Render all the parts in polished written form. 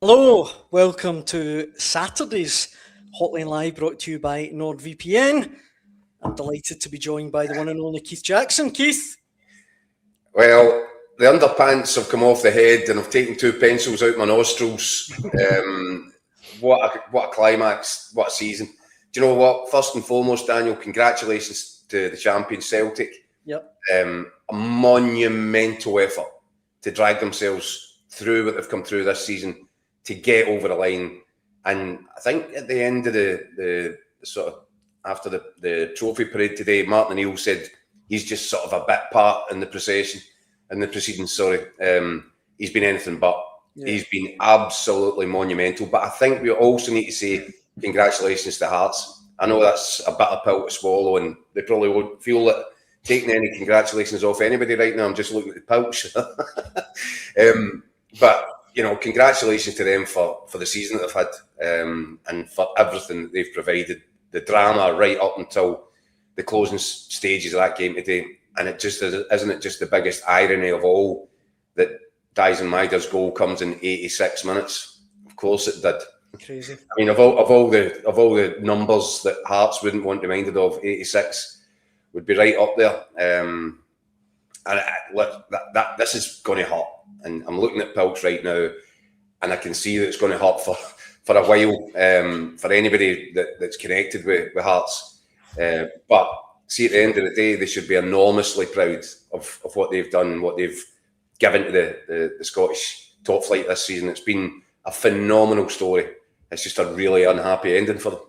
Hello, welcome to Saturday's Hotline Live, brought to you by NordVPN. I'm delighted to be joined by the one and only Keith Jackson. Keith? Well, the underpants have come off the head and I've taken two pencils out my nostrils. What a climax, what a season. Do you know what? First and foremost, Daniel, congratulations to the champions Celtic. Yep. A monumental effort to drag themselves through what they've come through this season to get over the line. And I think at the end of the sort of after the trophy parade today, Martin O'Neill said he's just sort of a bit part in the procession, in the proceedings, sorry. He's been anything but. Yeah. He's been absolutely monumental. But I think we also need to say congratulations to Hearts. I know that's a bitter pill to swallow and they probably won't feel that taking any congratulations off anybody right now. I'm just looking at the pouch. But, you know, congratulations to them for the season that they've had and for everything that they've provided. The drama right up until the closing stages of that game today. And it just isn't it just the biggest irony of all that Dyson Maida's goal comes in 86 minutes? Of course it did. Crazy. I mean, of all the numbers that Hearts wouldn't want reminded of, 86 would be right up there. And this is going to hurt. And I'm looking at Pilch right now, and I can see that it's going to hurt for a while for anybody that's connected with Hearts. But see, at the end of the day, they should be enormously proud of what they've done, what they've given to the Scottish top flight this season. It's been a phenomenal story. It's just a really unhappy ending for them.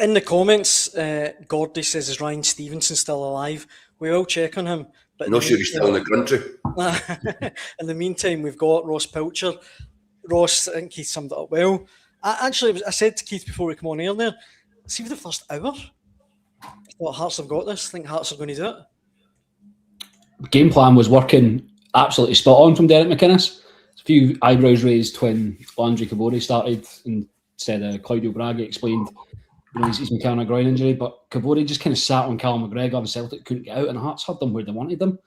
In the comments, Gordy says, is Ryan Stevenson still alive? We will check on him. But no sure he's still in the country. In the meantime, we've got Ross Pilcher. Ross, I think Keith summed it up well. I said to Keith before we come on air there, see for the first hour, I thought Hearts have got this. I think Hearts are going to do it. Game plan was working absolutely spot on from Derek McInnes. A few eyebrows raised when Andre Kabore started and said Claudio Braga explained he's been carrying a groin injury, but Kabore just kind of sat on Callum McGregor and Celtic couldn't get out, and Hearts had them where they wanted them.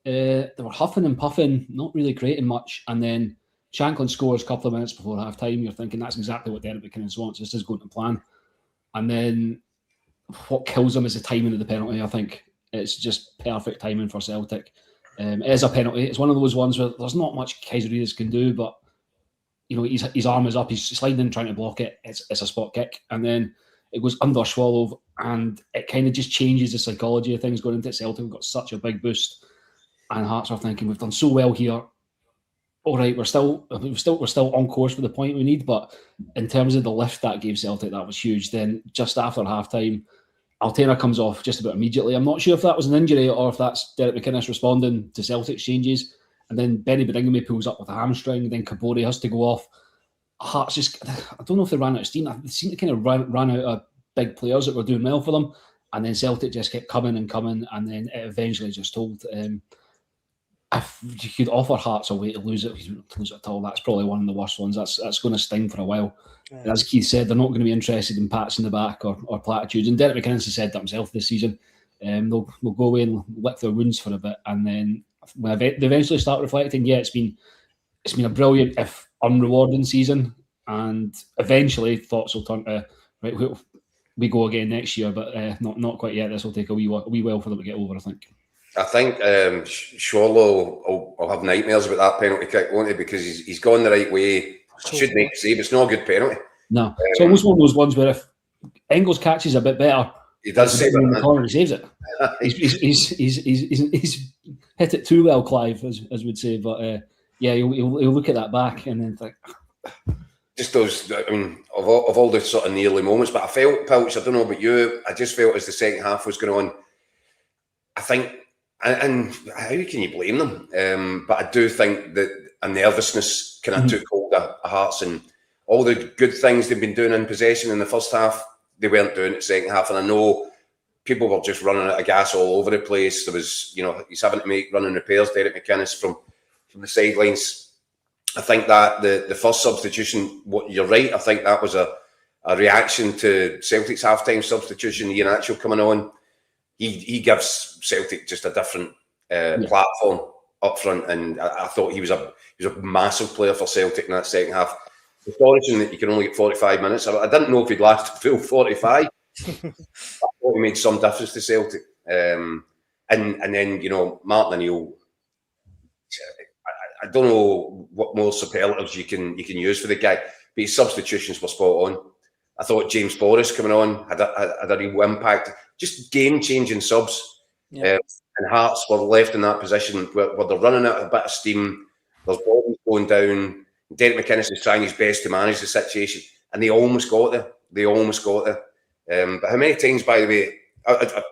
They were huffing and puffing, not really creating much, and then Shanklin scores a couple of minutes before half-time. You're thinking that's exactly what Derek McInnes wants. This is going to plan. And then what kills them is the timing of the penalty. I think it's just perfect timing for Celtic. It is a penalty. It's one of those ones where there's not much Kaiseridis can do, but you know his arm is up. He's sliding in trying to block it. It's a spot kick, and then it goes under Swallow, and it kind of just changes the psychology of things going into Celtic. We've got such a big boost, and Hearts are thinking we've done so well here. All right, we're still on course for the point we need, but in terms of the lift that gave Celtic, that was huge. Then just after half-time, Altena comes off just about immediately. I'm not sure if that was an injury or if that's Derek McInnes responding to Celtic's changes. And then Benny Bedingame pulls up with a hamstring. Then Kabore has to go off. Hearts just, I don't know if they ran out of steam. They seem to kind of ran out of big players that were doing well for them. And then Celtic just kept coming. And then it eventually just told. If you could offer Hearts a way to lose it at all, that's probably one of the worst ones. That's going to sting for a while. Yeah. As Keith said, they're not going to be interested in pats in the back or platitudes. And Derek McInnes has said that himself this season. They'll go away and lick their wounds for a bit, and then when they eventually start reflecting, it's been a brilliant if unrewarding season, and eventually thoughts will turn to right. We go again next year, but not quite yet. This will take a wee while for them to get over, I think. I think Swallow will have nightmares about that penalty kick, won't he? Because he's gone the right way. Should make a save. It's not a good penalty. No, it's almost one of those ones where if Engels catches a bit better, he does save it in the corner. He saves it. He's hit it too well, Clive, as we'd say. But he'll look at that back and then think. Just those. I mean, of all the sort of nearly moments, but I felt, Pilch, I don't know about you, I just felt as the second half was going on, I think, and how can you blame them? But I do think that a nervousness kind of took hold of Hearts, and all the good things they've been doing in possession in the first half, they weren't doing it the second half. And I know people were just running out of gas all over the place. There was, he's having to make running repairs, Derek McInnes, from the sidelines. I think that the first substitution, you're right, I think that was a reaction to Celtic's half-time substitution, Ian Atchell coming on. He gives Celtic just a different platform up front, and I thought he was a massive player for Celtic in that second half. astonishing that you can only get 45 minutes. I didn't know if he'd last a full 45. I thought he made some difference to Celtic. And then, you know, Martin O'Neill, I don't know what more superlatives you can use for the guy, but his substitutions were spot on. I thought James Boris coming on had a real impact. Just game-changing subs. Yeah. And Hearts were left in that position where they're running out a bit of steam. There's bodies going down. Derek McInnes is trying his best to manage the situation, and they almost got there. But how many times, by the way, a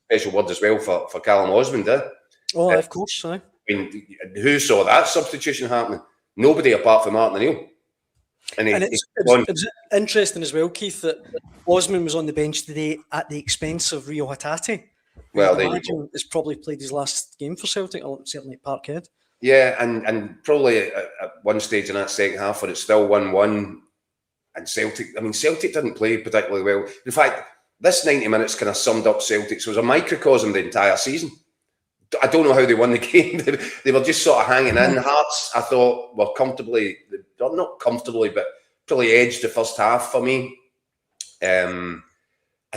special word as well for Callum Osmond, Oh, of course. I mean, who saw that substitution happening? Nobody apart from Martin O'Neill. And it's interesting as well, Keith, that Osman was on the bench today at the expense of Rio Hatate. Well, he's probably played his last game for Celtic, or certainly at Parkhead. Yeah, and probably at one stage in that second half where it's still 1-1, and Celtic didn't play particularly well. In fact, this 90 minutes kind of summed up Celtic. So it was a microcosm the entire season. I don't know how they won the game. They were just sort of hanging in. Hearts, I thought, were comfortably, not comfortably, but probably edged the first half for me. And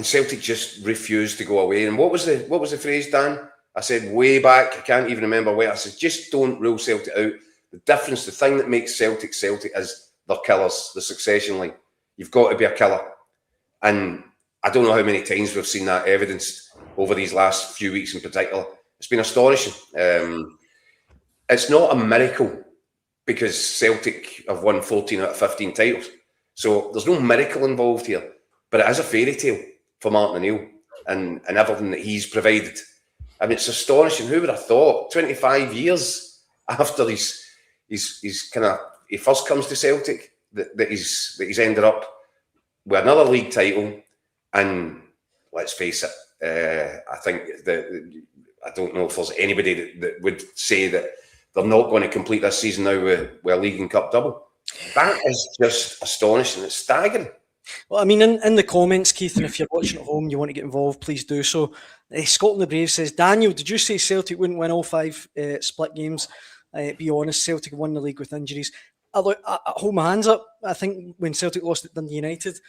Celtic just refused to go away. And what was the phrase, Dan? I said way back, I can't even remember where. I said, just don't rule Celtic out. The thing that makes Celtic Celtic is their killers, the succession line. You've got to be a killer. And I don't know how many times we've seen that evidenced over these last few weeks in particular. It's been astonishing. It's not a miracle because Celtic have won 14 out of 15 titles. So there's no miracle involved here. But it is a fairy tale for Martin O'Neill and everything that he's provided. I mean, it's astonishing. Who would have thought 25 years after he first comes to Celtic that he's ended up with another league title. And let's face it, I think I don't know if there's anybody that would say that they're not going to complete this season now with a league and cup double. That is just astonishing. It's staggering. Well, I mean, in the comments, Keith, and if you're watching at home, you want to get involved, please do so. Scotland the Brave says, Daniel, did you say Celtic wouldn't win all 5 split games? Be honest, Celtic won the league with injuries. I hold my hands up. I think when Celtic lost at Dundee United,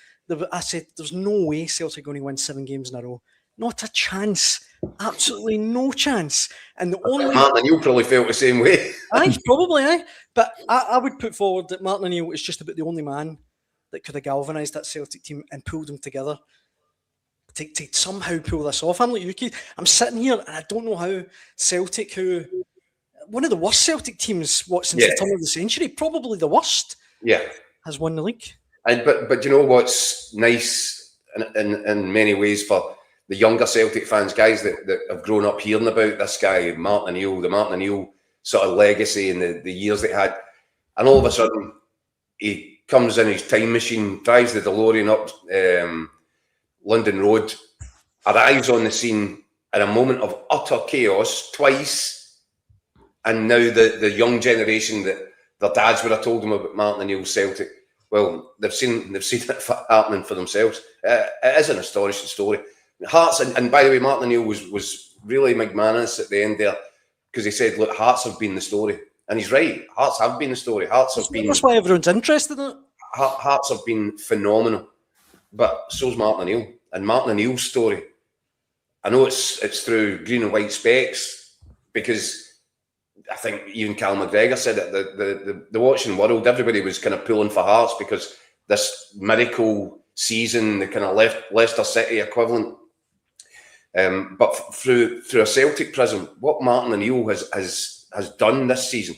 I said, there's no way Celtic are going to win 7 games in a row. Not a chance. Absolutely no chance. And the only Martin O'Neill probably felt the same way. Probably. But I would put forward that Martin O'Neill is just about the only man that could have galvanised that Celtic team and pulled them together to somehow pull this off. I'm like you, Keith. I'm sitting here and I don't know how Celtic, who one of the worst Celtic teams, since the turn of the century, probably the worst, has won the league. And but you know what's nice in many ways for the younger Celtic fans, guys that have grown up hearing about this guy, Martin O'Neill, the Martin O'Neill sort of legacy and the years they had, and all of a sudden he comes in his time machine, drives the DeLorean up London Road, arrives on the scene in a moment of utter chaos twice, and now the young generation that their dads would have told them about Martin O'Neill's Celtic, well, they've seen it happening for themselves. It is an astonishing story. Hearts, and by the way, Martin O'Neill was really magnanimous at the end there because he said, look, Hearts have been the story. And he's right. Hearts have been the story. That's why everyone's interested in it. Hearts have been phenomenal. But so's Martin O'Neill. And Martin O'Neill's story, I know it's through green and white specs because I think even Cal McGregor said it, the watching world, everybody was kind of pulling for Hearts because this miracle season, the kind of Leicester City equivalent. But through a Celtic prism, what Martin O'Neill has done this season,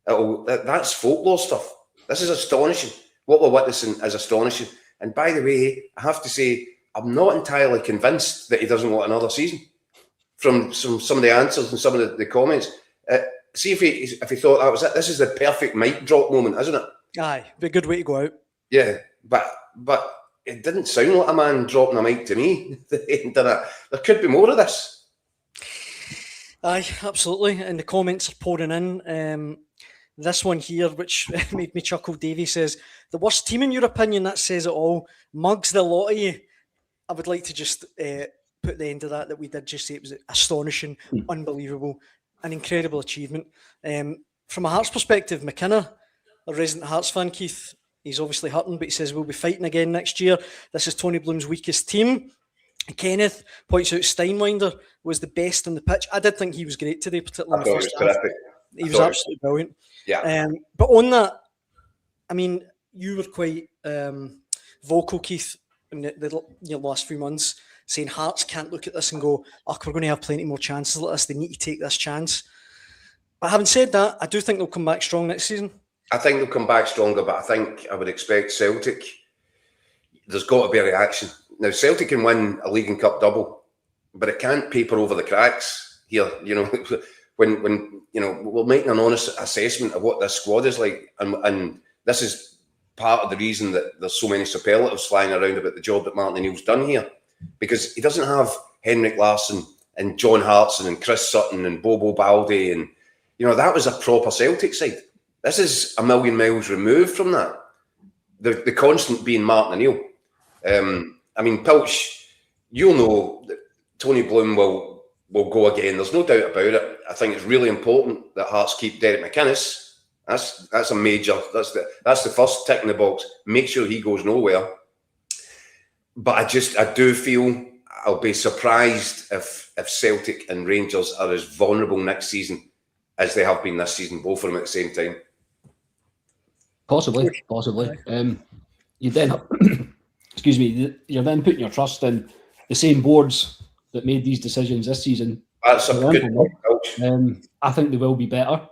that's folklore stuff. This is astonishing. What we're witnessing is astonishing. And by the way, I have to say, I'm not entirely convinced that he doesn't want another season. From some of the answers and some of the comments, see if he thought that was it. This is the perfect mic drop moment, isn't it? Aye, be a good way to go out. Yeah, but it didn't sound like a man dropping a mic to me. There could be more of this. Aye, absolutely. And the comments are pouring in. This one here, which made me chuckle, Davey says, the worst team in your opinion, that says it all. Mugs, the lot of you. I would like to just put the end of that we did just say it was astonishing, unbelievable, an incredible achievement. From a Hearts perspective, McKenna, a resident Hearts fan, Keith, He's obviously hurting, but he says we'll be fighting again next year. This is Tony Bloom's weakest team. Kenneth points out Steinwinder was the best on the pitch. I did think he was great today, particularly in the first half. He was absolutely brilliant. Yeah. But on that, I mean, you were quite vocal, Keith, in the last few months, saying Hearts can't look at this and go, "Oh, we're going to have plenty more chances like this. They need to take this chance." But having said that, I do think they'll come back strong next season. I think they'll come back stronger, but I think I would expect Celtic. There's got to be a reaction. Now, Celtic can win a League and Cup double, but it can't paper over the cracks here. You know, when you know, we're making an honest assessment of what this squad is like, and this is part of the reason that there's so many superlatives flying around about the job that Martin O'Neill's done here, because he doesn't have Henrik Larsson and John Hartson and Chris Sutton and Bobo Baldi, and you know, that was a proper Celtic side. This is a million miles removed from that. The constant being Martin O'Neill. I mean, Pilch, you'll know that Tony Bloom will go again. There's no doubt about it. I think it's really important that Hearts keep Derek McInnes. That's a major. That's the first tick in the box. Make sure he goes nowhere. But I do feel I'll be surprised if Celtic and Rangers are as vulnerable next season as they have been this season, both of them at the same time. Possibly. You then, excuse me, you're then putting your trust in the same boards that made these decisions this season. That's a good point. I think they will be better.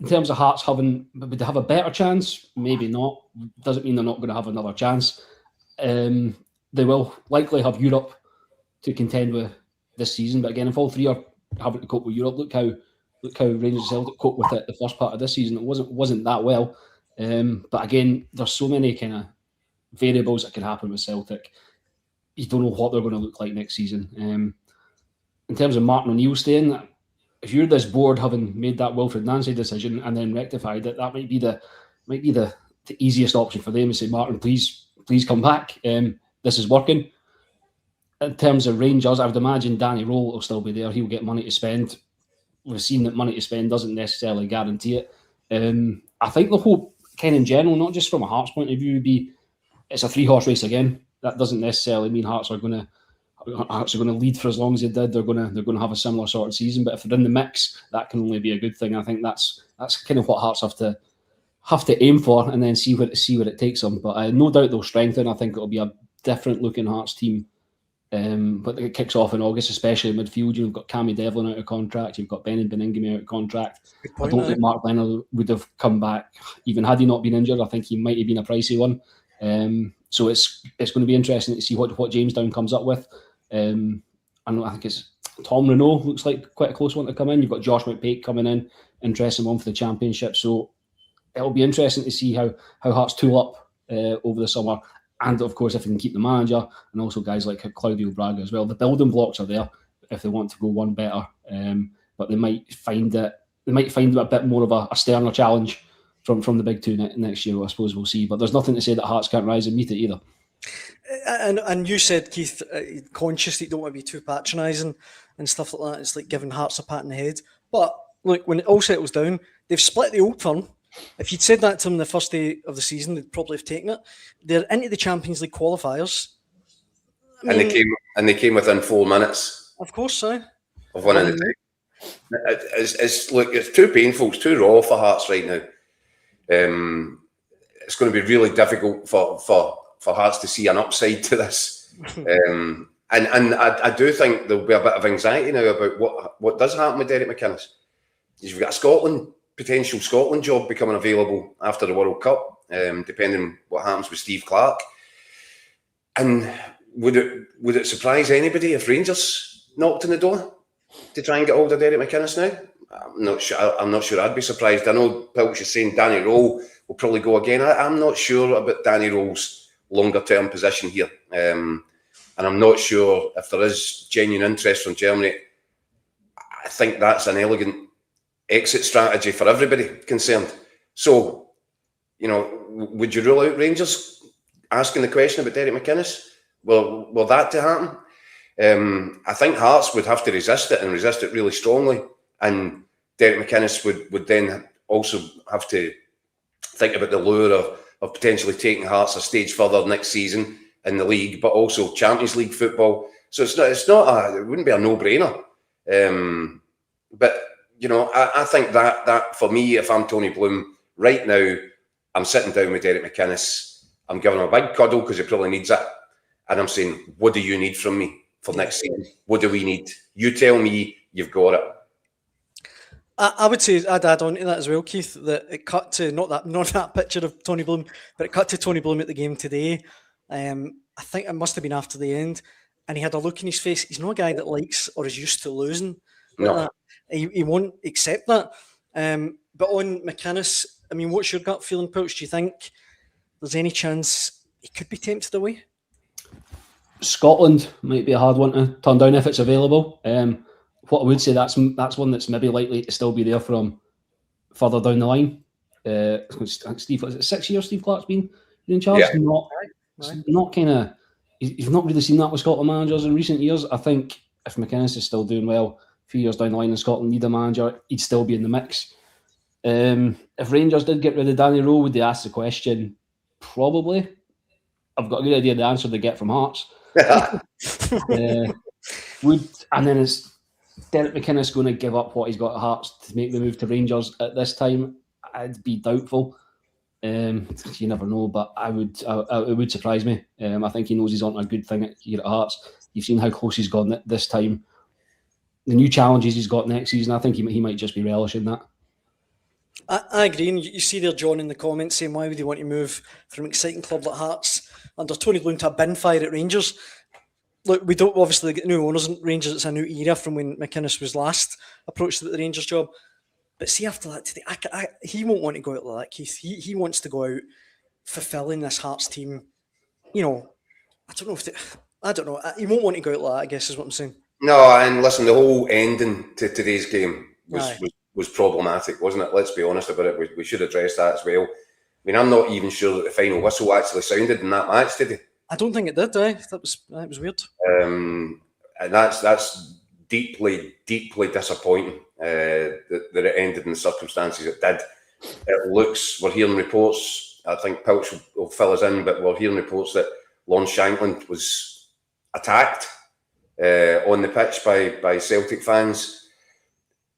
In terms of Hearts would they have a better chance? Maybe not. Doesn't mean they're not going to have another chance. They will likely have Europe to contend with this season. But again, if all three are having to cope with Europe, look how Rangers and Celtic coped with it the first part of this season. It wasn't that well. But again, there's so many kind of variables that can happen with Celtic. You don't know what they're going to look like next season. In terms of Martin O'Neill staying, if you're this board having made that Wilfred Nancy decision and then rectified it, that might be the easiest option for them, and say, Martin, please come back. This is working. In terms of Rangers, I would imagine Danny Rowe will still be there. He'll get money to spend. We've seen that money to spend doesn't necessarily guarantee it. I think the hope, kind of in general, not just from a Hearts point of view, would be it's a 3-horse race again. That doesn't necessarily mean Hearts are going to lead for as long as they did. They're going to have a similar sort of season. But if they're in the mix, that can only be a good thing. I think that's kind of what Hearts have to aim for, and then see what it takes them. But no doubt they'll strengthen. I think it'll be a different looking Hearts team. But it kicks off in August, especially in midfield. You've got Cammy Devlin out of contract. You've got Benin Beningame out of contract. I don't think Mark Leonard would have come back even had he not been injured. I think he might have been a pricey one. So it's going to be interesting to see what Jamestown comes up with. I think it's Tom Renault looks like quite a close one to come in. You've got Josh McPake coming in, interesting one for the championship. So it'll be interesting to see how Hearts tool up over the summer. And of course, if they can keep the manager and also guys like Claudio Braga as well. The building blocks are there if they want to go one better. But they might find it a bit more of a sterner challenge from the big two next year. I suppose we'll see. But there's nothing to say that Hearts can't rise and meet it either. And you said, Keith, conscious that you don't want to be too patronising and stuff like that. It's like giving Hearts a pat in the head. But look, when it all settles down, they've split the Old Firm. If you'd said that to them the first day of the season, they'd probably have taken it. They're into the Champions League qualifiers. And they came within 4 minutes. Of course, so. Of winning the title. It's too painful. It's too raw for Hearts right now. It's going to be really difficult for Hearts to see an upside to this. And I do think there'll be a bit of anxiety now about what does happen with Derek McInnes. You've got a potential Scotland job becoming available after the World Cup, depending what happens with Steve Clarke. And would it surprise anybody if Rangers knocked on the door to try and get hold of Derek McInnes now? I'm not sure I'd be surprised. I know Pilch is saying Danny Rowe will probably go again. I'm not sure about Danny Rowe's longer term position here. And I'm not sure if there is genuine interest from Germany. I think that's an elegant exit strategy for everybody concerned. So, would you rule out Rangers asking the question about Derek McInnes? Will that to happen? I think Hearts would have to resist it and resist it really strongly. And Derek McInnes would then also have to think about the lure of potentially taking Hearts a stage further next season in the league, but also Champions League football. So it wouldn't be a no-brainer. But you know, I think that for me, if I'm Tony Bloom right now, I'm sitting down with Derek McInnes. I'm giving him a big cuddle because he probably needs it, and I'm saying, "What do you need from me for next season? What do we need? You tell me you've got it." I would say I'd add on to that as well, Keith, that it cut to not that picture of Tony Bloom, but it cut to Tony Bloom at the game today. I think it must have been after the end, and he had a look in his face. He's not a guy that likes or is used to losing. Like No. that. He won't accept that. But on McInnes, I mean, what's your gut feeling, Pouch? Do you think there's any chance he could be tempted away? Scotland might be a hard one to turn down if it's available. What I would say, that's one that's maybe likely to still be there from further down the line. Steve, is it 6 years Steve Clarke's been in charge? Yeah. Not kind of. You've not really seen that with Scotland managers in recent years. I think if McInnes is still doing well, a few years down the line in Scotland need a manager, he'd still be in the mix. If Rangers did get rid of Danny Rowe, would they ask the question? Probably. I've got a good idea of the answer they get from Hearts. And then is Derek McInnes going to give up what he's got at Hearts to make the move to Rangers at this time? I'd be doubtful. You never know, but it would surprise me. I think he knows he's on a good thing here at Hearts. You've seen how close he's gone this time. The new challenges he's got next season, I think he might just be relishing that. I agree, and you see there John in the comments saying, why would he want to move from an exciting club like Hearts under Tony Bloom to a bin fire at Rangers? Look, we don't obviously get new owners in Rangers. It's a new era from when McInnes was last approached the Rangers job. But see, after that today, he won't want to go out like that, Keith. He wants to go out fulfilling this Hearts team. You know, I don't know. He won't want to go out like that, I guess is what I'm saying. No, and listen, the whole ending to today's game was problematic, wasn't it? Let's be honest about it. We should address that as well. I mean, I'm not even sure that the final whistle actually sounded in that match, did it? I don't think it did. It was weird. And that's deeply, deeply disappointing that it ended in the circumstances it did. It looks, we're hearing reports, I think Pouch will fill us in, but we're hearing reports that Lon Shankland was attacked on the pitch by Celtic fans.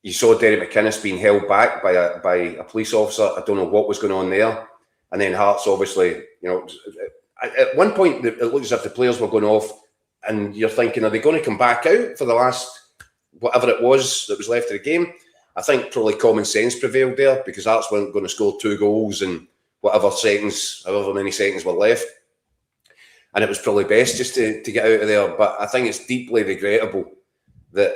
You saw Derek McInnes being held back by a police officer. I don't know what was going on there. And then Hearts, obviously, you know, at one point it looked as if the players were going off, and you're thinking, are they going to come back out for the last whatever it was that was left of the game? I think probably common sense prevailed there, because Hearts weren't going to score 2 goals in however many seconds were left. And it was probably best just to get out of there. But I think it's deeply regrettable that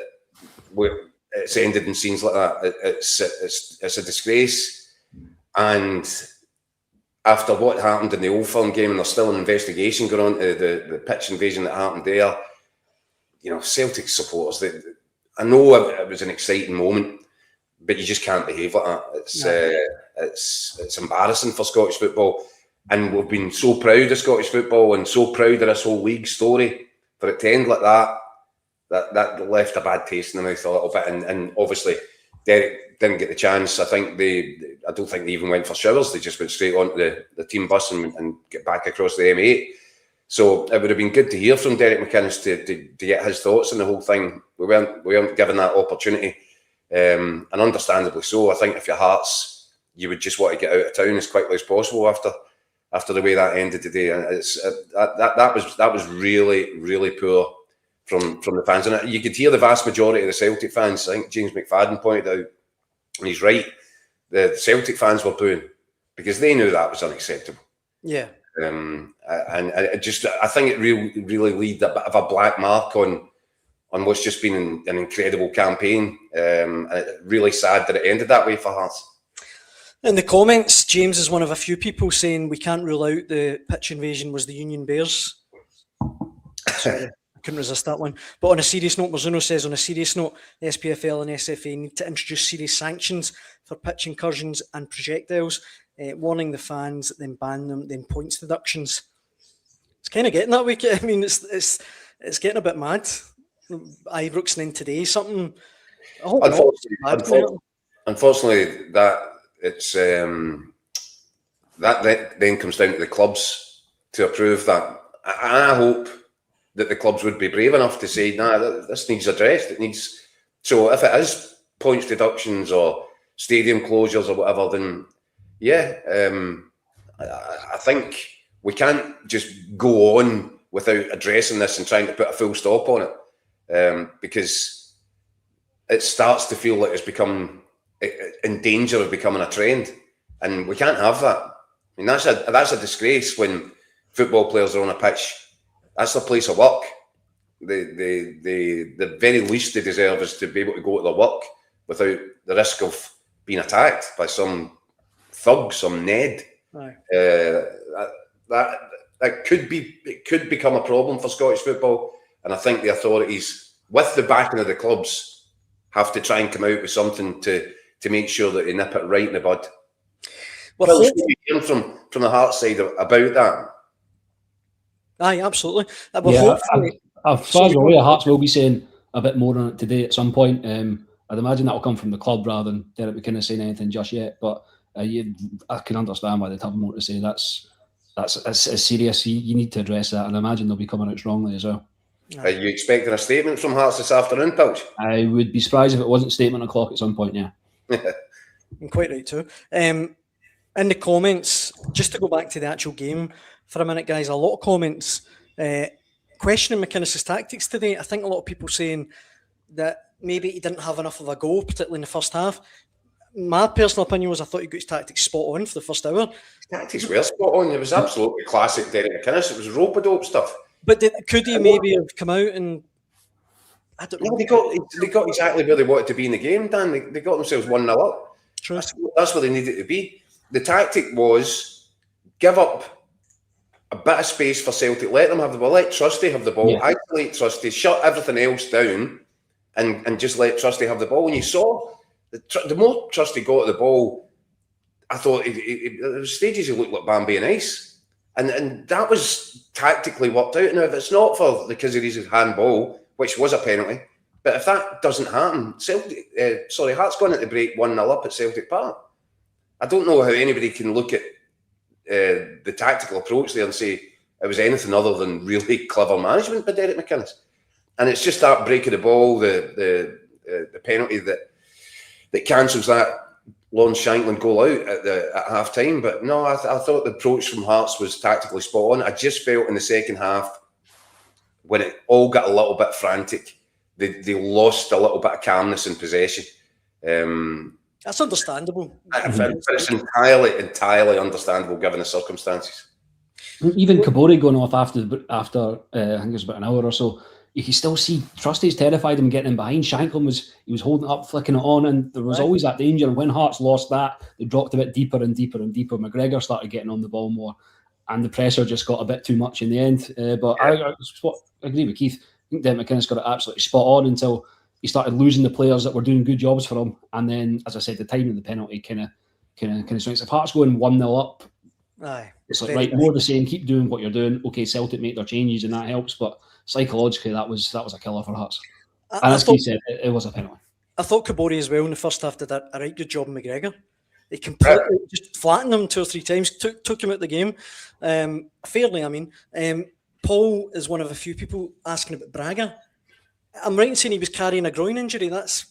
it's ended in scenes like that. It's a disgrace. And after what happened in the Old Firm game, and there's still an investigation going on to the pitch invasion that happened there, you know, Celtic supporters, I know it was an exciting moment, but you just can't behave like that. It's embarrassing for Scottish football. And we've been so proud of Scottish football and so proud of this whole league story. For it to end like that left a bad taste in the mouth a little bit. And obviously, Derek didn't get the chance. I don't think they even went for showers. They just went straight onto the team bus and get back across the M8. So it would have been good to hear from Derek McInnes to get his thoughts on the whole thing. We weren't given that opportunity, and understandably so. I think if you're Hearts, you would just want to get out of town as quickly as possible after the way that ended today. And that was really, really poor from the fans. And you could hear the vast majority of the Celtic fans. I think James McFadden pointed out, and he's right, the Celtic fans were booing because they knew that was unacceptable. Yeah. And I think it really leaves a bit of a black mark on what's just been an incredible campaign. And it's really sad that it ended that way for Hearts. In the comments, James is one of a few people saying we can't rule out the pitch invasion was the Union Bears. Sorry, I couldn't resist that one. But on a serious note, Marzuno says, on a serious note, the SPFL and SFA need to introduce serious sanctions for pitch incursions and projectiles, warning the fans, then ban them, then points deductions. It's kind of getting that way. I mean, it's getting a bit mad. Ibrox then today, something. I hope unfortunately, that it's that then comes down to the clubs to approve that. I hope that the clubs would be brave enough to say, nah, this needs addressed. It needs. So if it is points deductions or stadium closures or whatever, then yeah, I think we can't just go on without addressing this and trying to put a full stop on it, because it starts to feel like it's become in danger of becoming a trend, and we can't have that. I mean, that's a disgrace when football players are on a pitch. That's their place of work. The very least they deserve is to be able to go to their work without the risk of being attacked by some thug, some Ned. That could become a problem for Scottish football, and I think the authorities, with the backing of the clubs, have to try and come out with something to make sure that they nip it right in the bud. Well, what are you hearing from the Hearts side about that? Aye, absolutely. As far as we're aware, Hearts will be saying a bit more on it today at some point. I'd imagine that will come from the club rather than Derek McInnes saying anything just yet. But I can understand why they'd have more to say. That's serious. You need to address that, and I imagine they'll be coming out strongly as well. Are you expecting a statement from Hearts this afternoon, Pilch? I would be surprised if it wasn't statement o'clock at some point. Yeah, I'm quite right too. In the comments, just to go back to the actual game for a minute, guys, a lot of comments questioning McInnes' tactics today. I think a lot of people saying that maybe he didn't have enough of a go, particularly in the first half. My personal opinion was I thought he got his tactics spot on for the first hour. His tactics were spot on. It was absolutely classic Derek McInnes. It was rope-a-dope stuff. But could he maybe have come out and... I don't know. They got exactly where they wanted to be in the game, Dan. They got themselves 1-0 up. True. That's where they needed to be. The tactic was give up a bit of space for Celtic, let them have the ball, let Trusty have the ball, isolate Trusty, shut everything else down, and just let Trusty have the ball. When you saw the more Trusty got at the ball, I thought there was stages he looked like Bambi and Ice, and that was tactically worked out. Now, if it's not for the Kiziri's handball, which was a penalty, but if that doesn't happen, Hearts gone into break 1-0 up at Celtic Park. I don't know how anybody can look at the tactical approach there and say it was anything other than really clever management by Derek McInnes. And it's just that break of the ball, the penalty that cancels that Lon Shankland goal out at half time. But no, I thought the approach from Hearts was tactically spot on. I just felt in the second half when it all got a little bit frantic, they lost a little bit of calmness and possession. That's understandable. But it's entirely understandable given the circumstances. Even Kabori going off after I think it was about an hour or so, you can still see Trusty's terrified him getting in behind. Shankland was holding it up, flicking it on, and there was always that danger. And when Hearts lost that, they dropped a bit deeper and deeper and deeper. McGregor started getting on the ball more, and the pressure just got a bit too much in the end. I agree with Keith. I think Derek McInnes got it absolutely spot on until he started losing the players that were doing good jobs for him. And then, as I said, the timing of the penalty kind of swings. If Hearts going 1-0 up, it's like, right, more of the same, keep doing what you're doing. Okay, Celtic make their changes and that helps, but psychologically that was a killer for Hearts. And as Keith said, it was a penalty. I thought Kabori as well in the first half did a right good job in McGregor. He completely just flattened him 2 or 3 times, took him out the game. Fairly, I mean. Paul is one of a few people asking about Braga. I'm right in saying he was carrying a groin injury. That's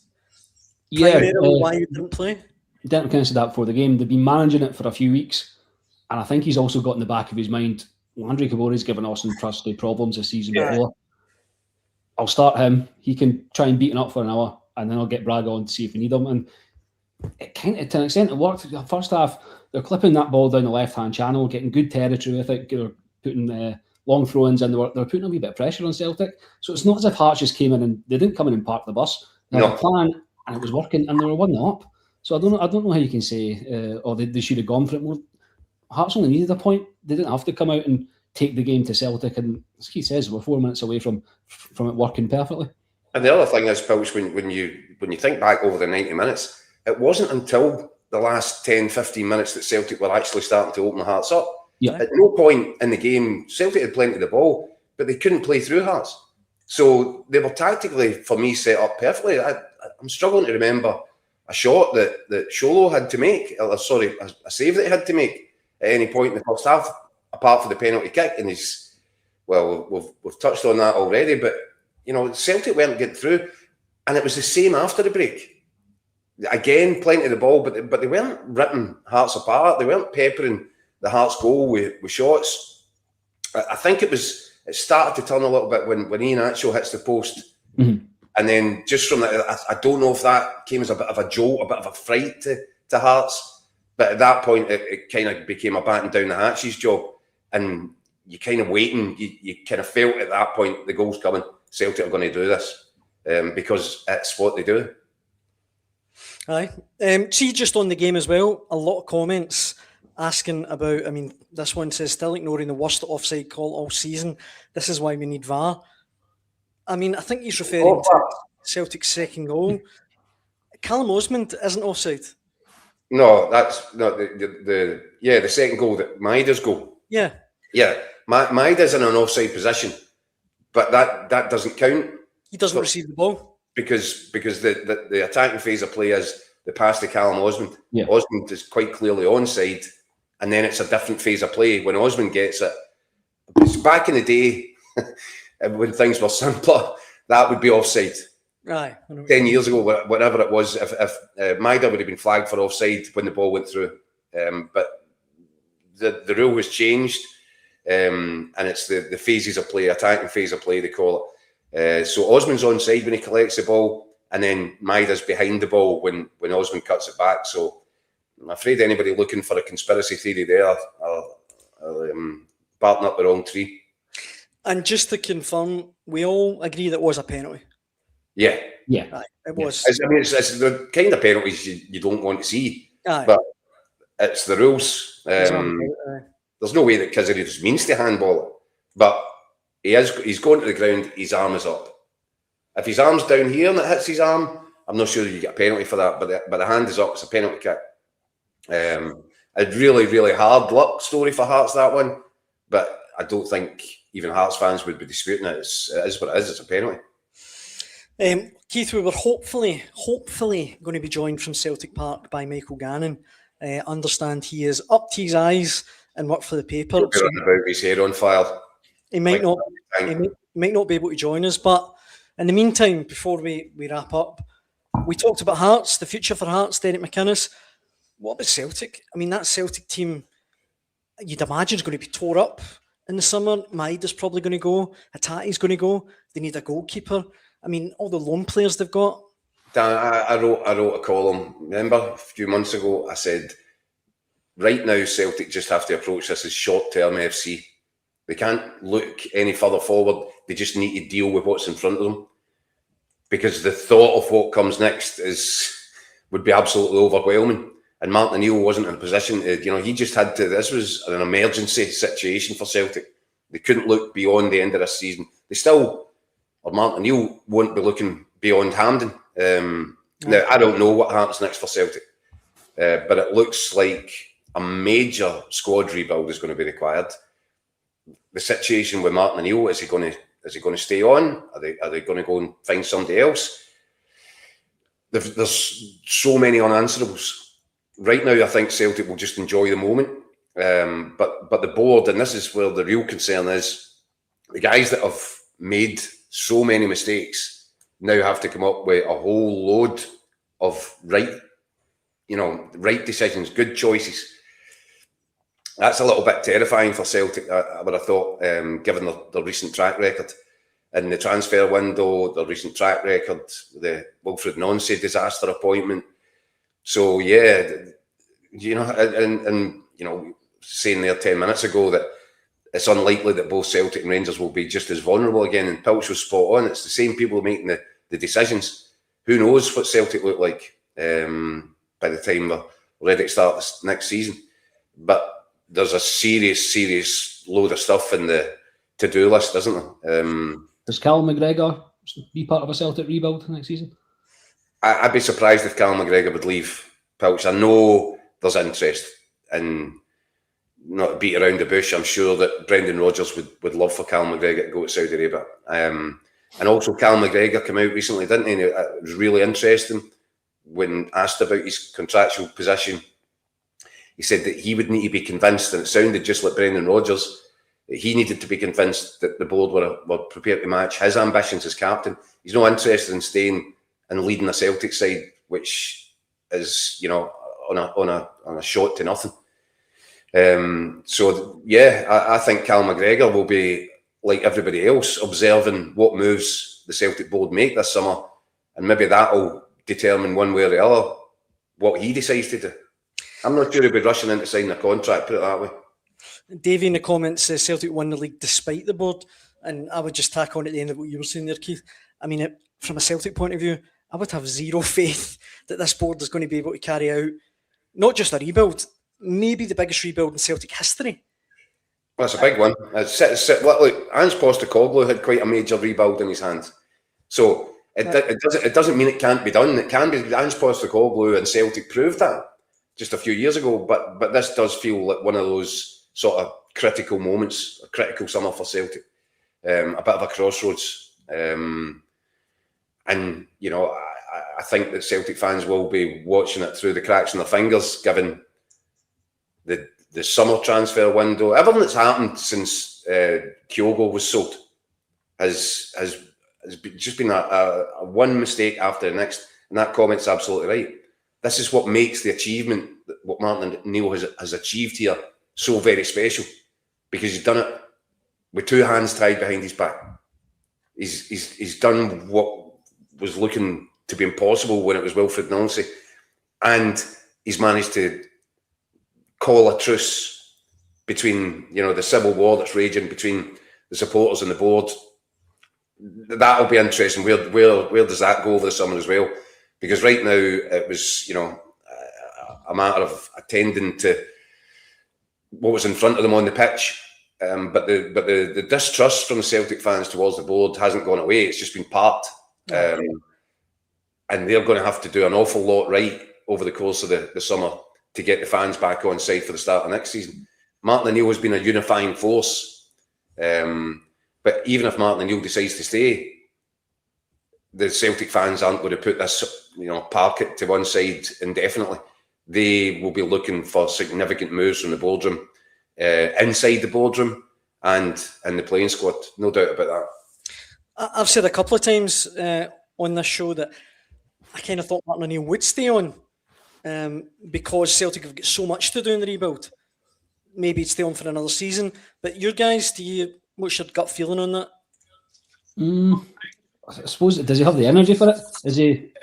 primarily why he didn't play. Derek McInnes said that before the game. They've been managing it for a few weeks, and I think he's also got in the back of his mind, Andre Kabori's given Austin Trusty problems this season before. I'll start him. He can try and beat him up for an hour, and then I'll get Braga on to see if we need him. And it kind of, to an extent, it worked. The first half, they're clipping that ball down the left-hand channel, getting good territory with it. They're putting long throw-ins in. They're putting a wee bit of pressure on Celtic. So it's not as if Hearts just came in and they didn't come in and park the bus. They had a plan, and it was working, and they were 1-0 up. So I don't know how you can say, or they should have gone for it more. Hearts only needed a point. They didn't have to come out and take the game to Celtic. And as Keith says, we're 4 minutes away from it working perfectly. And the other thing is, Pilch, when you think back over the 90 minutes, it wasn't until the last 10, 15 minutes that Celtic were actually starting to open the Hearts up. Yeah. At no point in the game, Celtic had plenty of the ball, but they couldn't play through Hearts. So they were tactically, for me, set up perfectly. I'm struggling to remember a shot that Sholo had to make, a save that he had to make at any point in the first half, apart from the penalty kick. And we've touched on that already, but Celtic weren't getting through, and it was the same after the break. Again, plenty of the ball, but they weren't ripping Hearts apart. They weren't peppering the Hearts goal with shots. I think it started to turn a little bit when Iheanacho hits the post. Mm-hmm. And then just from that, I don't know if that came as a bit of a jolt, a bit of a fright to Hearts. But at that point, it kind of became a batten down the hatches job. And you kind of waiting, you kind of felt at that point, the goal's coming. Celtic are going to do this because it's what they do. Aye. See, just on the game as well, a lot of comments asking about, this one says, still ignoring the worst offside call all season. This is why we need VAR. I think he's referring to Celtic's second goal. Callum Osmond isn't offside. No, that's not the second goal, that Maeda's goal. Yeah. Yeah, Maeda's in an offside position, but that doesn't count. He doesn't receive the ball. Because the attacking phase of play is the pass to Callum Osmond. Yeah. Osmond is quite clearly onside, and then it's a different phase of play when Osmond gets it. Back in the day, when things were simpler, that would be offside. Aye. 10 years ago, whatever it was, if Maida would have been flagged for offside when the ball went through. But the rule has changed, and it's the phases of play, attacking phase of play, they call it. So Osmond's onside when he collects the ball, and then Maida's behind the ball when Osmond cuts it back. So I'm afraid anybody looking for a conspiracy theory there are barking up the wrong tree. And just to confirm, we all agree that was a penalty. Yeah. Aye, it was. It's the kind of penalties you don't want to see. Aye. But it's the rules. There's no way that Kizzery just means to handball it. But he's going to the ground, his arm is up. If his arm's down here and it hits his arm, I'm not sure you get a penalty for that, but the hand is up, it's a penalty kick. A really, really hard luck story for Hearts, that one, but I don't think even Hearts fans would be disputing it. It is what it is, it's a penalty. Keith, we were hopefully going to be joined from Celtic Park by Michael Gannon. Understand he is up to his eyes and work for the paper. So about his hair on fire. He might not be able to join us, but in the meantime, before we wrap up, we talked about Hearts, the future for Hearts, Derek McInnes. What about Celtic? That Celtic team, you'd imagine, is going to be tore up in the summer. Maeda's probably going to go. Hatate's going to go. They need a goalkeeper. All the loan players they've got. Dan, I wrote a column, remember, a few months ago, I said, right now Celtic just have to approach this as short-term FC. They can't look any further forward. They just need to deal with what's in front of them. Because the thought of what comes next would be absolutely overwhelming. And Martin O'Neill wasn't in a position to, he just had to, this was an emergency situation for Celtic. They couldn't look beyond the end of this season. Martin O'Neill won't be looking beyond Hampden. Now, I don't know what happens next for Celtic, but it looks like a major squad rebuild is going to be required. The situation with Martin O'Neill, is he going to stay on? Are they going to go and find somebody else? There's so many unanswerables. Right now, I think Celtic will just enjoy the moment. But the board, and this is where the real concern is, the guys that have made so many mistakes now have to come up with a whole load of right decisions, good choices. That's a little bit terrifying for Celtic, I would have thought, given the recent track record in the transfer window, the recent track record, the Wilfred Nonce disaster appointment. So yeah, saying there 10 minutes ago that it's unlikely that both Celtic and Rangers will be just as vulnerable again. And Pilch was spot on. It's the same people making the decisions. Who knows what Celtic look like by the time we're ready to start this next season. But there's a serious load of stuff in the to-do list, isn't there? Does Callum McGregor be part of a Celtic rebuild next season? I'd be surprised if Callum McGregor would leave Pilch. I know there's interest in, not to beat around the bush, I'm sure that Brendan Rodgers would love for Callum McGregor to go to Saudi Arabia. And also Callum McGregor came out recently, didn't he? And it was really interesting when asked about his contractual position. he said that he would need to be convinced, and it sounded just like Brendan Rodgers, that he needed to be convinced that the board were prepared to match his ambitions as captain. He's not interested in staying and leading a Celtic side, which is, you know, on a shot to nothing. So yeah, I think Cal McGregor will be, like everybody else, observing what moves the Celtic board make this summer, and maybe that'll determine one way or the other what he decides to do. I'm not sure he'll be rushing in to sign a contract, put it that way. Davey in the comments says Celtic won the league despite the board, and I would just tack on at the end of what you were saying there, Keith. I mean, from a Celtic point of view, I would have zero faith that this board is going to be able to carry out not just a rebuild, maybe the biggest rebuild in Celtic history. Well, that's a big one. Look, Ange Postecoglou had quite a major rebuild in his hands. So it doesn't mean it can't be done. It can be. Ange Postecoglou and Celtic proved that just a few years ago. But this does feel like one of those sort of critical moments, a critical summer for Celtic. A bit of a crossroads. And, you know, I think that Celtic fans will be watching it through the cracks in their fingers, given the summer transfer window. Everything that's happened since Kyogo was sold has just been a one mistake after the next. And that comment's absolutely right. This is what makes the achievement, what Martin O'Neill has achieved here, so very special, because he's done it with two hands tied behind his back. He's done what was looking to be impossible when it was Wilfred Nancy, and he's managed to call a truce between, you know, the civil war that's raging between the supporters and the board. That'll be interesting. Where does that go over the summer as well? Because right now it was, you know, a matter of attending to what was in front of them on the pitch. But the distrust from the Celtic fans towards the board hasn't gone away. It's just been parked. And they're going to have to do an awful lot right over the course of the summer to get the fans back on side for the start of next season. Martin O'Neill has been a unifying force. But even if Martin O'Neill decides to stay, the Celtic fans aren't going to put this, you know, park it to one side indefinitely. They will be looking for significant moves from the boardroom, inside the boardroom and the playing squad. No doubt about that. I've said a couple of times on this show that I kind of thought Martin O'Neill would stay on because Celtic have got so much to do in the rebuild. Maybe it's stay on for another season. But your guys, what's your gut feeling on that? I suppose, does he have the energy for it? Is he?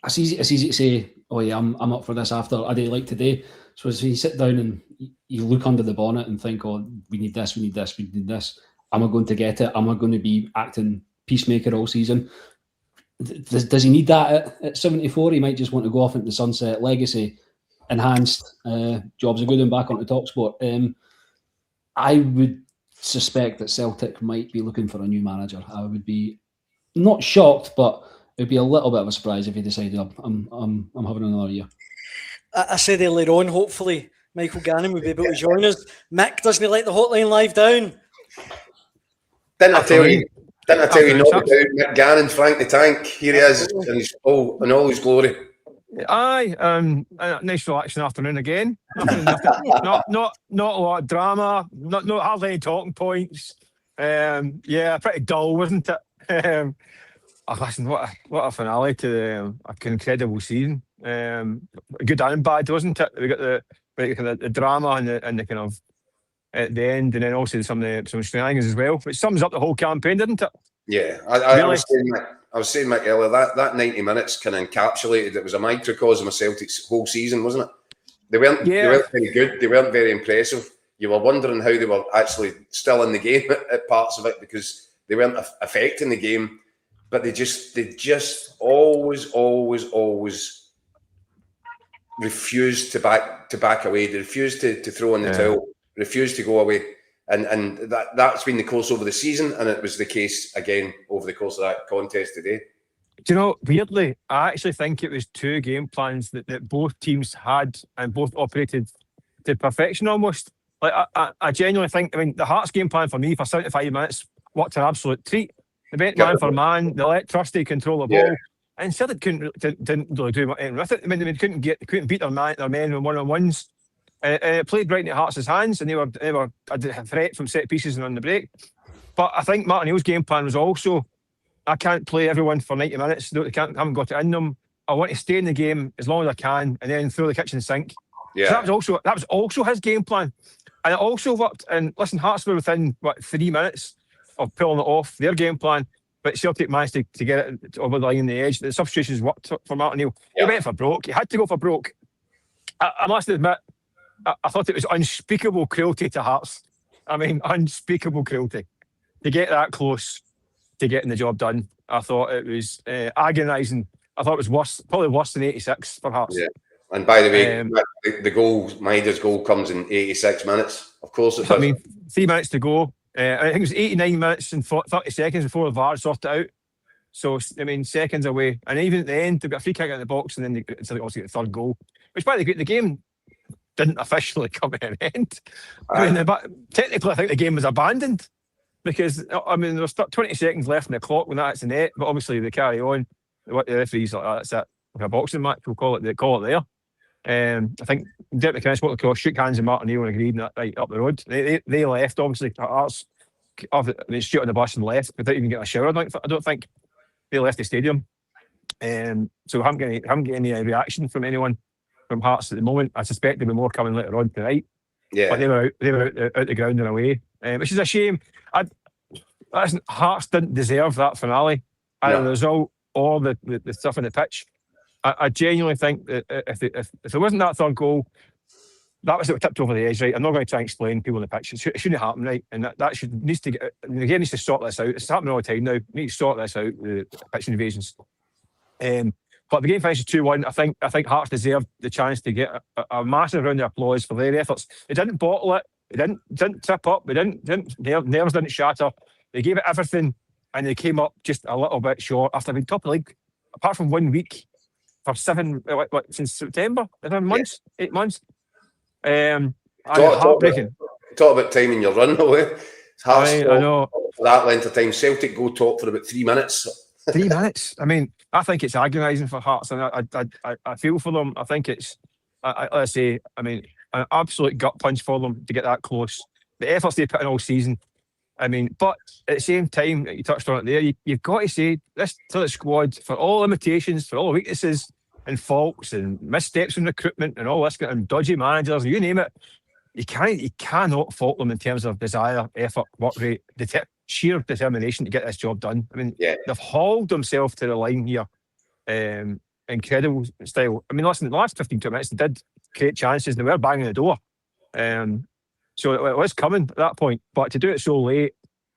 It's easy to say, oh yeah, I'm up for this after a day like today. So as you sit down and you look under the bonnet and think, oh, we need this, we need this, we need this. Am I going to get it? Am I going to be acting peacemaker all season? Does he need that at 74? He might just want to go off into the sunset, legacy, enhanced, jobs are good and back onto TalkSport. I would suspect that Celtic might be looking for a new manager. I would be not shocked, but it would be a little bit of a surprise if he decided I'm having another year. I said earlier on, hopefully Michael Gannon will be able to join us. Mick, doesn't he let the hotline live down? Didn't I tell you not about Mick Gannon, Frank the Tank? Here he is in all his glory. Aye, nice relaxing afternoon again. Nothing, not a lot of drama, not hardly any talking points. Yeah, pretty dull, wasn't it? Listen, what a finale to an incredible season. Good and bad, wasn't it? We got the drama and the kind of at the end, and then also some shenanigans as well, which sums up the whole campaign, didn't it? Yeah, I was saying, Mick, earlier, that 90 minutes kind of encapsulated. It was a microcosm of Celtic's whole season, wasn't it? They weren't very good. They weren't very impressive. You were wondering how they were actually still in the game at parts of it, because they weren't affecting the game. But they just always refused to back away. They refused to throw in the towel. Refused to go away. And that's been the course over the season, and it was the case again over the course of that contest today. Do you know, weirdly, I actually think it was two game plans that both teams had and both operated to perfection almost. Like I genuinely think, I mean, the Hearts game plan for me for 75 minutes worked an absolute treat. They went man for man, they let Trusty control the ball, and Celtic didn't really do anything with it. I mean, they couldn't beat their men with one-on-ones. And it played right into Hearts' hands, and they were a threat from set pieces and on the break. But I think Martin O'Neill's game plan was also, I can't play everyone for 90 minutes. They haven't got it in them. I want to stay in the game as long as I can, and then throw the kitchen sink. Yeah. So that was also his game plan, and it also worked. And listen, Hearts were within 3 minutes of pulling it off their game plan, but Celtic managed to get it over the line on the edge. The substitutions worked for Martin O'Neill. He went for broke. He had to go for broke. I must admit, I thought it was unspeakable cruelty to Hearts. I mean, unspeakable cruelty to get that close to getting the job done. I thought it was agonising. I thought it was probably worse than 86 for Hearts. Yeah. And by the way, the goal, Maeda's goal comes in 86 minutes. Of course it does. I mean, 3 minutes to go. I think it was 89 minutes and 30 seconds before the VAR sorted it out. So, I mean, seconds away. And even at the end, they've got a free kick in the box, and then they also get the third goal. Which, by the way, the game didn't officially come to an end. I mean, technically, I think the game was abandoned. Because, I mean, there was 20 seconds left in the clock when that's the net, but obviously they carry on. The referee's like, that's it. Like a boxing match, we'll call it there. I think Derek McInnes walked across, shook hands with Martin O'Neill and agreed right up the road. They left, obviously. Hearts, straight on the bus and left without even getting a shower. I don't think they left the stadium. So I haven't got any reaction from anyone from Hearts at the moment. I suspect there'll be more coming later on tonight. Yeah. But they were out the ground and away, which is a shame. Hearts didn't deserve that finale. And as a result, all the stuff on the pitch, I genuinely think that if there wasn't that third goal, that was what tipped over the edge, right? I'm not going to try and explain people on the pitch. It shouldn't happen, right? And that needs to get. The game needs to sort this out. It's happening all the time now. We need to sort this out. The pitch invasions. But the game finishes 2-1. I think Hearts deserved the chance to get a massive round of applause for their efforts. They didn't bottle it. They didn't trip up. Nerves didn't shatter. They gave it everything, and they came up just a little bit short after being top of the league, apart from 1 week for since September, 8 months. Heartbreaking. Talk about timing your run away. I know. For that length of time, Celtic go top for about 3 minutes. 3 minutes. I mean, I think it's agonising for Hearts, and I feel for them. I think it's, let's say, I mean, an absolute gut punch for them to get that close. The efforts they put in all season. I mean, but at the same time, you touched on it there, you've got to say this to the squad, for all limitations, for all weaknesses and faults and missteps in recruitment and all this, and dodgy managers, you name it, you cannot fault them in terms of desire, effort, work rate, sheer determination to get this job done. I mean, they've hauled themselves to the line here. Incredible style. I mean, listen, the last 15-20 minutes, they did create chances, and they were banging the door. So it was coming at that point, but to do it so late,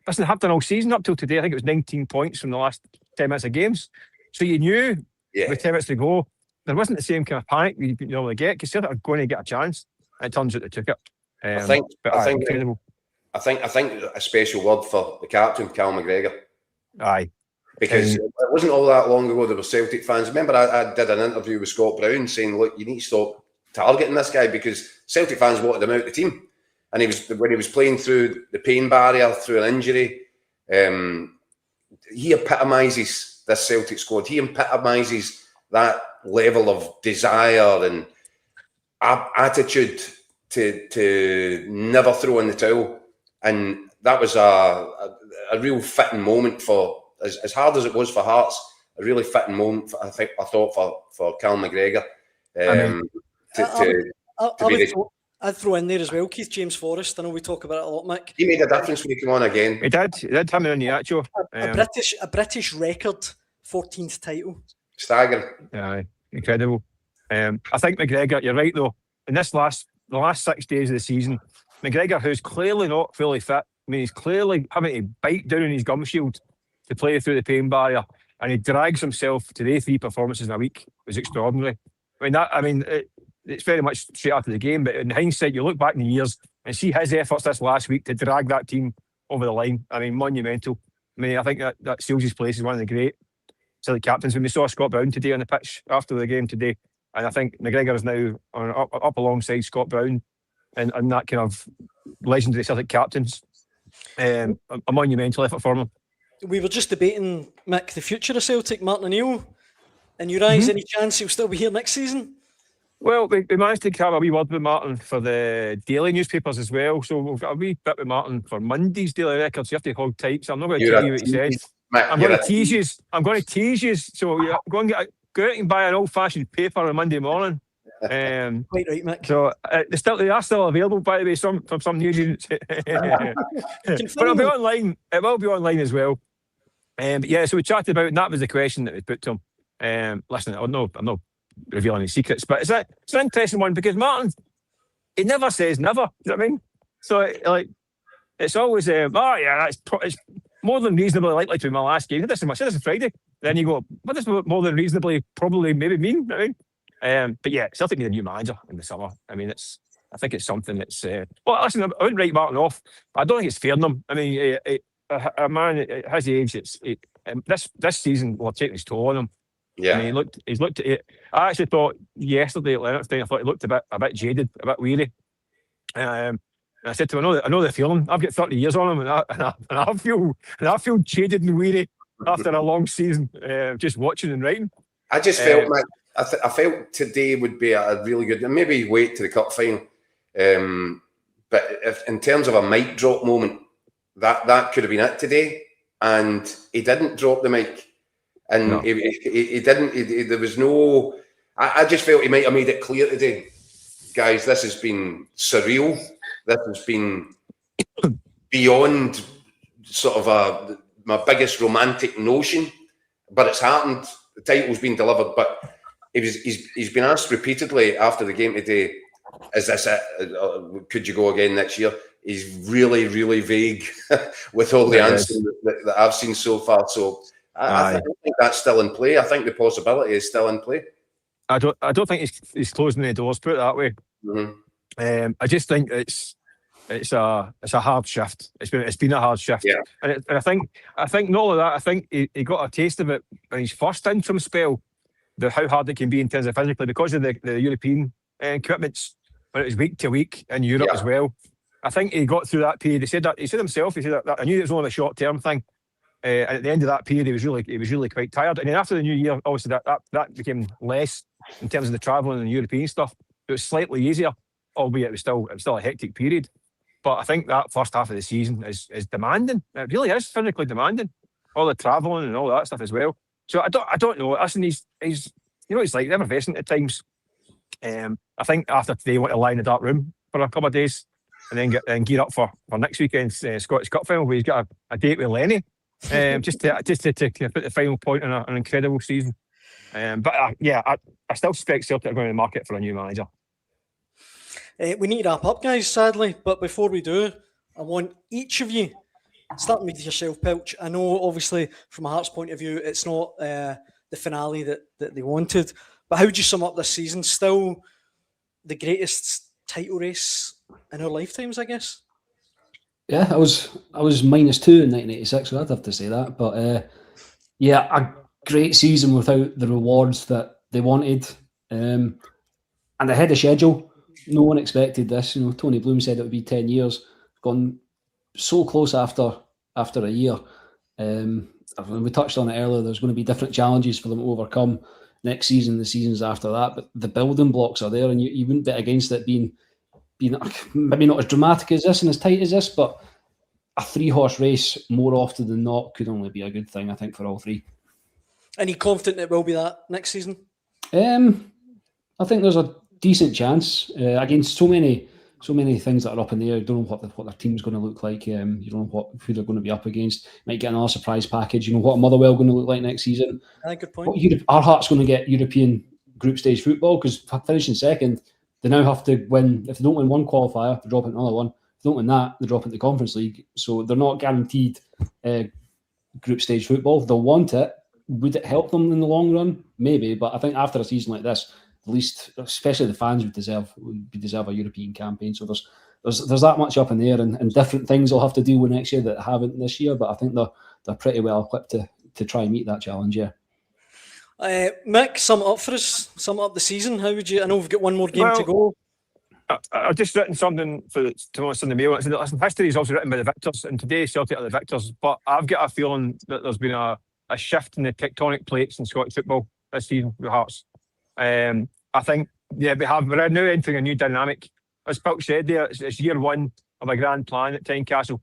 listen, they have done all season up till today. I think it was 19 points from the last 10 minutes of games. So you knew with 10 minutes to go, there wasn't the same kind of panic you normally get, because Celtic are going to get a chance, and it turns out they took it. I think a special word for the captain, Cal McGregor. Aye. Because it wasn't all that long ago there were Celtic fans. Remember, I did an interview with Scott Brown saying, look, you need to stop targeting this guy, because Celtic fans wanted him out of the team. And when he was playing through the pain barrier, through an injury, he epitomises this Celtic squad. He epitomises that level of desire and attitude to never throw in the towel. And that was a real fitting moment for, as hard as it was for Hearts, a really fitting moment, I thought, for Cal McGregor. I'd throw in there as well, Keith James Forrest. I know we talk about it a lot, Mick. He made a difference when he came on again. He did come in the actual. A British record 14th title. Staggering. Yeah, incredible. I think McGregor, you're right though. In the last 6 days of the season, McGregor, who's clearly not fully fit, I mean, he's clearly having to bite down on his gum shield to play through the pain barrier, and he drags himself to the 3 performances in a week. It was extraordinary. It's very much straight after the game, but in hindsight, you look back in the years and see his efforts this last week to drag that team over the line. I mean, monumental. I mean, I think that seals his place as one of the great Celtic captains. When we saw Scott Brown today on the pitch after the game today, and I think McGregor is now up alongside Scott Brown and that kind of legendary Celtic captains. A monumental effort for him. We were just debating, Mick, the future of Celtic, Martin O'Neill. In your eyes, any chance he'll still be here next season? Well, we managed to have a wee word with Martin for the daily newspapers as well. So we've got a wee bit with Martin for Monday's daily records. You have to hold tight. So I'm not going to You're tell a you what he said. Mick, I'm you're going a to tease you. I'm going to tease you. So go and go out and buy an old-fashioned paper on Monday morning. Quite right, Mick. So they are still available, by the way, from some news units. But it'll be online. It will be online as well. But yeah, so we chatted about, and that was the question that we put to him. Listen, I'm not revealing any secrets, but it's an interesting one because Martin, he never says never. You know what I mean? So like, it's always it's more than reasonably likely to be my last game. This is Friday. Then you go, what does more than reasonably probably maybe mean? You know what I mean? But yeah, Celtic need a new manager in the summer. I mean, I think it's something that's. Well, listen, I wouldn't write Martin off. I don't think it's fair on him. I mean, a man at his age, this season will take his toll on him. Yeah. I mean, he's looked at it. I actually thought yesterday at Lennoxtown, I thought he looked a bit jaded, a bit weary. And I said to him, I know the feeling. I've got 30 years on him, and I feel jaded and weary after a long season, just watching and writing. I just felt, Mike, I felt today would be a really good, and maybe wait to the cup final. But if in terms of a mic drop moment, that could have been it today, and he didn't drop the mic. And no. he didn't. There was no. I just felt he might have made it clear today, guys. This has been surreal. This has been beyond sort of my biggest romantic notion, but it's happened. The title's been delivered, but he's been asked repeatedly after the game today, "Is this it? Could you go again next year?" He's really, really vague with all the answers that I've seen so far. So. I think that's still in play. I think the possibility is still in play. I don't think he's closing the doors. Put it that way. Mm-hmm. I just think it's a hard shift. It's been a hard shift. Yeah. And I think not only that. I think he got a taste of it in his first interim spell. How hard it can be in terms of physically because of the European commitments, when it was week to week in Europe as well. I think he got through that period. He said himself. He said that I knew it was only a short term thing. And at the end of that period, he was really quite tired. And then after the new year, obviously that became less in terms of the travelling and the European stuff. It was slightly easier, albeit it was still a hectic period. But I think that first half of the season is demanding. It really is physically demanding. All the travelling and all that stuff as well. So I don't know. Listen, he's he's like effervescent at times. I think after today, he went to lie in the dark room for a couple of days, and then gear up for next weekend's Scottish Cup final, where he's got a date with Lenny. Just to put the final point on an incredible season. But I still suspect Celtic are going to market for a new manager. We need to wrap up, guys, sadly. But before we do, I want each of you, starting with yourself, Pilch. I know, obviously, from a Hearts point of view, it's not the finale that they wanted. But how would you sum up this season? Still the greatest title race in our lifetimes, I guess? Yeah, I was -2 in 1986, so I'd have to say that. But a great season without the rewards that they wanted, and ahead of schedule. No one expected this. Tony Bloom said it would be 10 years. Gone so close after a year. We touched on it earlier. There's going to be different challenges for them to overcome next season, the seasons after that. But the building blocks are there, and you wouldn't bet against it being maybe not as dramatic as this and as tight as this, but a 3-horse race more often than not could only be a good thing, I think, for all three. Are you confident it will be that next season? I think there's a decent chance against so many things that are up in the air. You don't know what their team's going to look like. You don't know who they're going to be up against. Might get another surprise package. What Motherwell going to look like next season. Good point. Our Hearts going to get European group stage football because finishing second, they now have to win. If they don't win one qualifier, they drop into another one. If they don't win that, they drop into the Conference League. So they're not guaranteed group stage football. They'll want it. Would it help them in the long run? Maybe, but I think after a season like this, at least, especially the fans would deserve a European campaign. So there's that much up in the air, and different things they'll have to deal with next year that haven't this year. But I think they're pretty well equipped to try and meet that challenge. Yeah. Mick, sum it up for us. Sum up the season. How would you? I know we've got one more game to go. I've just written something to us in the mail. Listen, history is also written by the victors, and today Celtic are the victors. But I've got a feeling that there's been a shift in the tectonic plates in Scottish football this season with Hearts. I think Yeah, we're now entering a new dynamic. As Pilch said there, it's year one of a grand plan at Tynecastle.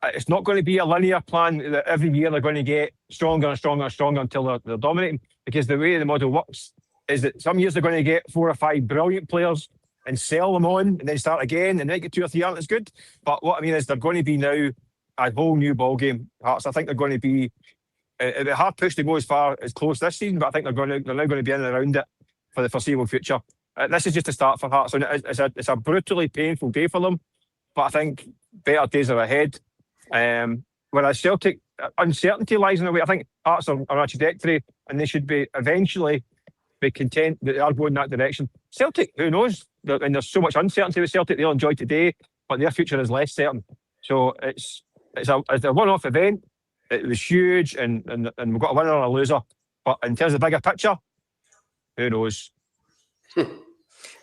It's not going to be a linear plan that every year they're going to get stronger and stronger and stronger until they're dominating, because the way the model works is that some years they're going to get 4 or 5 brilliant players and sell them on and then start again and then get 2 or 3 aren't as good. But what I mean is they're going to be now a whole new ballgame. Hearts, I think they're going to be it'd be a hard push to go as close this season, but I think they're now going to be in and around it for the foreseeable future. This is just a start for Hearts, and it's a brutally painful day for them. But I think better days are ahead. Whereas Celtic, uncertainty lies in the way. I think Hearts are on a trajectory, and they should be eventually be content that they are going that direction. Celtic, who knows? And there's so much uncertainty with Celtic. They'll enjoy today, but their future is less certain. So it's a one-off event. It was huge, and we've got a winner and a loser. But in terms of the bigger picture, who knows?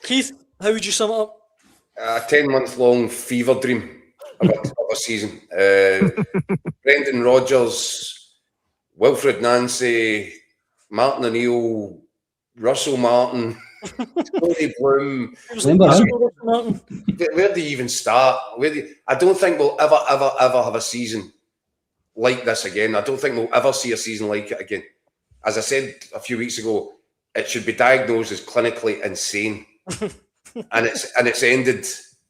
Keith, how would you sum it up? A 10-month-long fever dream of a season. Brendan Rodgers, Wilfred Nancy, Martin O'Neill, Russell Martin, Tony Bloom. Where do you even start? I don't think we'll ever have a season like this again. I don't think we'll ever see a season like it again. As I said a few weeks ago, it should be diagnosed as clinically insane. and it's ended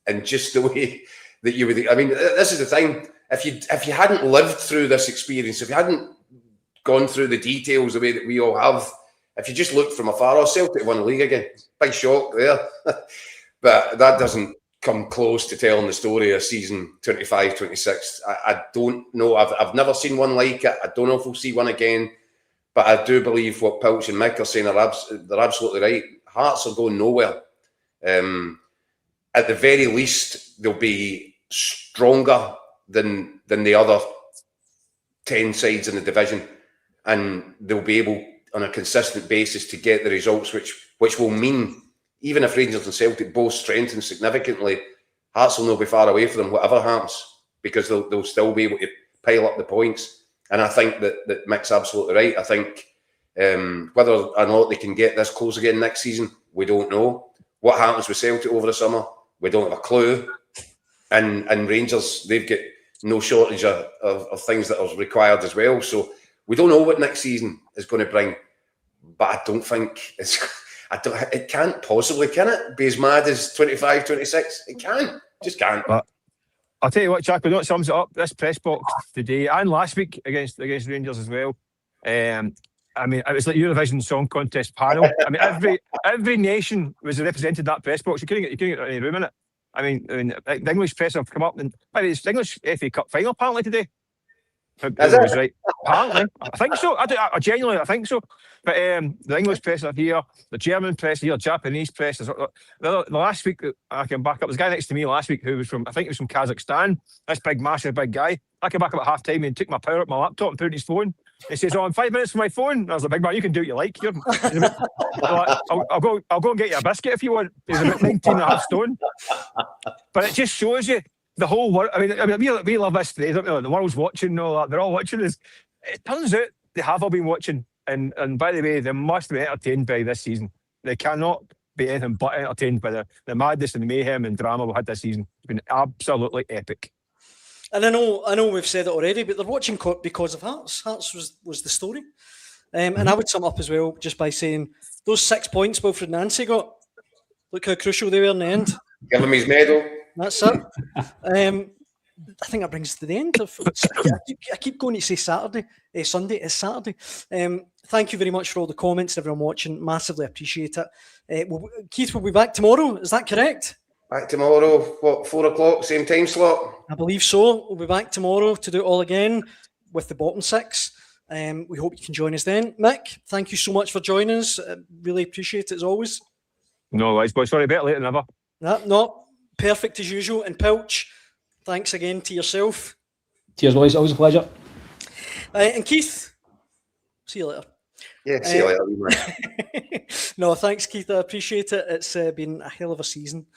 in just the way that you would. I mean, this is the thing. If you hadn't lived through this experience, if you hadn't gone through the details the way that we all have, if you just looked from afar, Celtic won the league again. Big shock there. But that doesn't come close to telling the story of season 25-26. I don't know. I've never seen one like it. I don't know if we'll see one again. But I do believe what Pilch and Mick are saying, they're absolutely right. Hearts are going nowhere. At the very least, they'll be stronger than the other 10 sides in the division, and they'll be able, on a consistent basis, to get the results which will mean, even if Rangers and Celtic both strengthen significantly, Hearts will not be far away from them, whatever happens, because they'll still be able to pile up the points. And I think that Mick's absolutely right. I think whether or not they can get this close again next season, we don't know. What happens with Celtic over the summer, we don't have a clue. And Rangers, they've got no shortage of things that are required as well. So we don't know what next season is going to bring. But I don't think it can't possibly, can it, be as mad as 25-26? It can't. Just can't. But I'll tell you what, Jack, what sums it up, this press box today and last week against Rangers as well. I mean, it was like Eurovision Song Contest panel. I mean, every nation was represented in that press box. You couldn't get any room in it. I mean, the English press have come up, and it's the English FA Cup final apparently today. Is it? Right. Apparently, I think so. I genuinely think so. But the English press are here, the German press are here, Japanese press. The last week, I came back up. There's a guy next to me last week who was from, I think he was from Kazakhstan. This big, massive, big guy. I came back up at half time and took my power up my laptop and put it in his phone. He says, "Oh, in 5 minutes for my phone." And I was like, "Big man, you can do what you like. I'll go and get you a biscuit if you want." He's about 19 and a half stone. But it just shows you the whole world. I mean, we love this today, don't we? The world's watching and all that. They're all watching us. It turns out they have all been watching. And by the way, they must be entertained by this season. They cannot be anything but entertained by the madness and the mayhem and drama we've had this season. It's been absolutely epic. And I know we've said it already, but they're watching because of Hearts. Hearts was the story. And I would sum up as well just by saying those 6 points Wilfred Nancy got, look how crucial they were in the end. Give him his medal. That's it. I think that brings us to the end. I keep going to say Sunday. It's Saturday. Thank you very much for all the comments, everyone watching. Massively appreciate it. Keith will be back tomorrow. Is that correct? Back tomorrow, what, 4 o'clock, same time slot? I believe so. We'll be back tomorrow to do it all again with the bottom 6. We hope you can join us then. Mick, thank you so much for joining us. Really appreciate it as always. No worries, boy. Sorry, better late than ever. No, perfect as usual. And Pilch, thanks again to yourself. Cheers, boys. Always a pleasure. And Keith, see you later. Yeah, see you later. No, thanks, Keith. I appreciate it. It's been a hell of a season.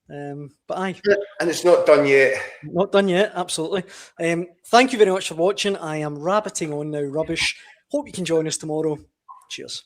But aye. And it's not done yet. Not done yet, absolutely. Thank you very much for watching. I am rabbiting on now, rubbish. Hope you can join us tomorrow. Cheers.